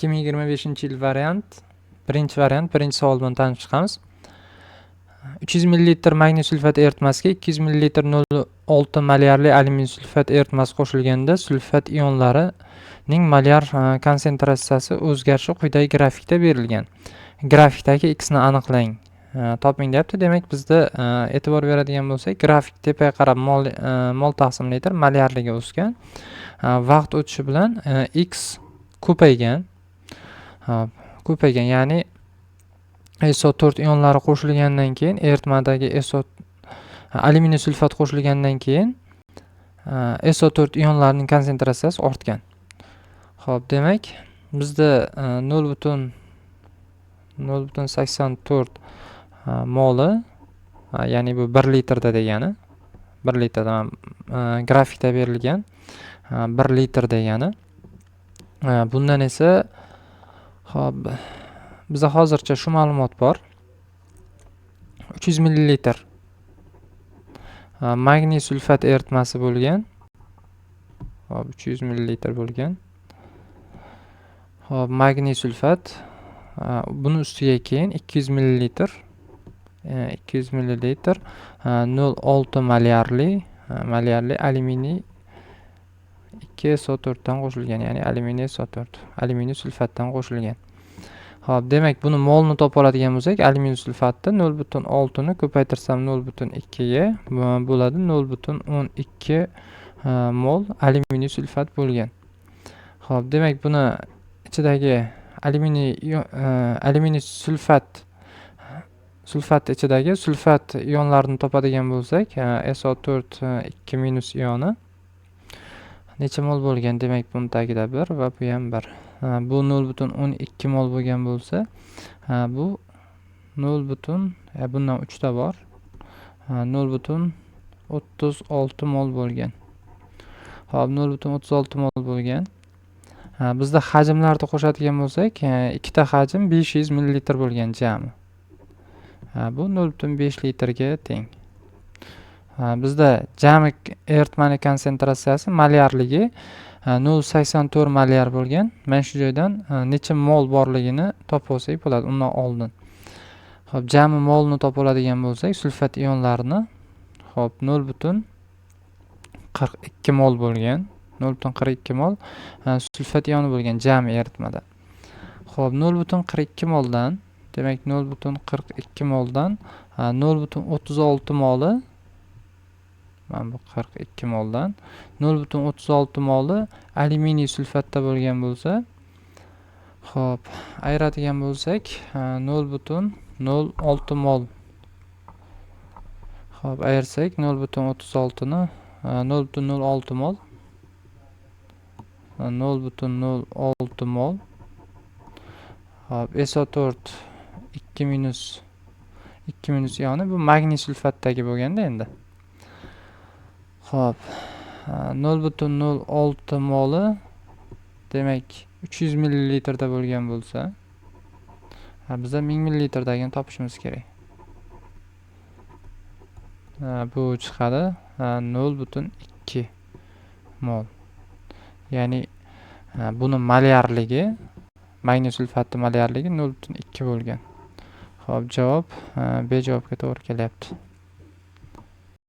2025-yil variant. Birinchi savol bilan tanishib chiqamiz. 300 ml magniy sulfat eritmasiga 200 ml 0.6 molyarli alyumin sulfat eritmasi qo'shilganda sulfat ionlarining molyar konsentratsiyasi o'zgarishi quyidagi grafikda berilgan. Grafikdagi x ni aniqlang. Toping deyapti. Demak, bizda e'tibor beradigan bo'lsak, grafik tepaga qarab mol taqsim litr molyarligi o'sgan. Vaqt o'tishi bilan x ko'paygan. Ya'ni SO4 ionlari qo'shilgandan keyin eritmadagi alyumin sulfat qo'shilgandan keyin SO4 ionlarining konsentratsiyasi ortgan. Xo'p, demak, bizda 0.84 moli, ya'ni bu 1 litrda degani. 1 litrda grafikda berilgan 1 litr degani. Bundan esa xo'p, bizda hozircha shu ma'lumot bor. 300 ml magniy sulfat eritmasi bo'lgan. Xo'p, 300 ml bo'lgan. Xo'p, magniy sulfat, buni ustiga keyin 200 ml 0.6 molyarli alyuminiy 2SO4 dan qo'shilgan, ya'ni alyuminiy SO4, alyuminiy sulfatdan qo'shilgan. Xo'p, demak, buni molni topa oladigan bo'lsak, alyumin sulfatni 0.6 ni ko'paytirsam 0.2 ga bo'ladi. 0.12 mol alyuminiy sulfat bo'lgan. Xo'p, demak, buni ichidagi alyuminiy sulfat ichidagi sulfat ionlarini topadigan bo'lsak, SO4 2- ioni necha mol bo'lgan? Demak, buni tagida 1 va bu ham 1. Bu 0.12 mol bo'lgan bo'lsa, bu bundan 3 ta bor. 0.36 mol bo'lgan. Xo'p, 0.36 mol bo'lgan. Bizda hajmlarni qo'shadigan bo'lsak, ikkita hajm 500 ml bo'lgan jami. Bu 0.5 litrga teng. Bizda jami eritmaning konsentratsiyasi molyarligi 0.84 molyar bo'lgan. Mana shu joydan necha mol borligini topib olsak bo'ladi undan oldin. Xo'p, jami molni topib oladigan bo'lsak, sulfat ionlarini, xo'p, 0.42 mol bo'lgan. 0.42 mol sulfat ioni bo'lgan jami eritmada. Xo'p, 0.42 moldan, demak 0.42 moldan 0.36 moli, mana bu 42 moldan 0.36 moli alyuminiy sulfatda bo'lgan bo'lsa, xo'p, ayiradigan bo'lsak 0.06 mol. Xo'p, ayirsak 0.36 ni 0.06 mol 0.06 mol. Xo'p, SO4 2- ioni bu magniy sulfatdagi bo'lganda endi. Xo'p, 0.06 moli demak 300 ml da bo'lgan bo'lsa, biz 1000 ml dagini topishimiz kerak. Bu chiqadi 0.2 mol. Ya'ni buni molyarligi, magniy sulfatning molyarligi 0.2 bo'lgan. Xo'p, javob B javobga to'g'ri kelyapti.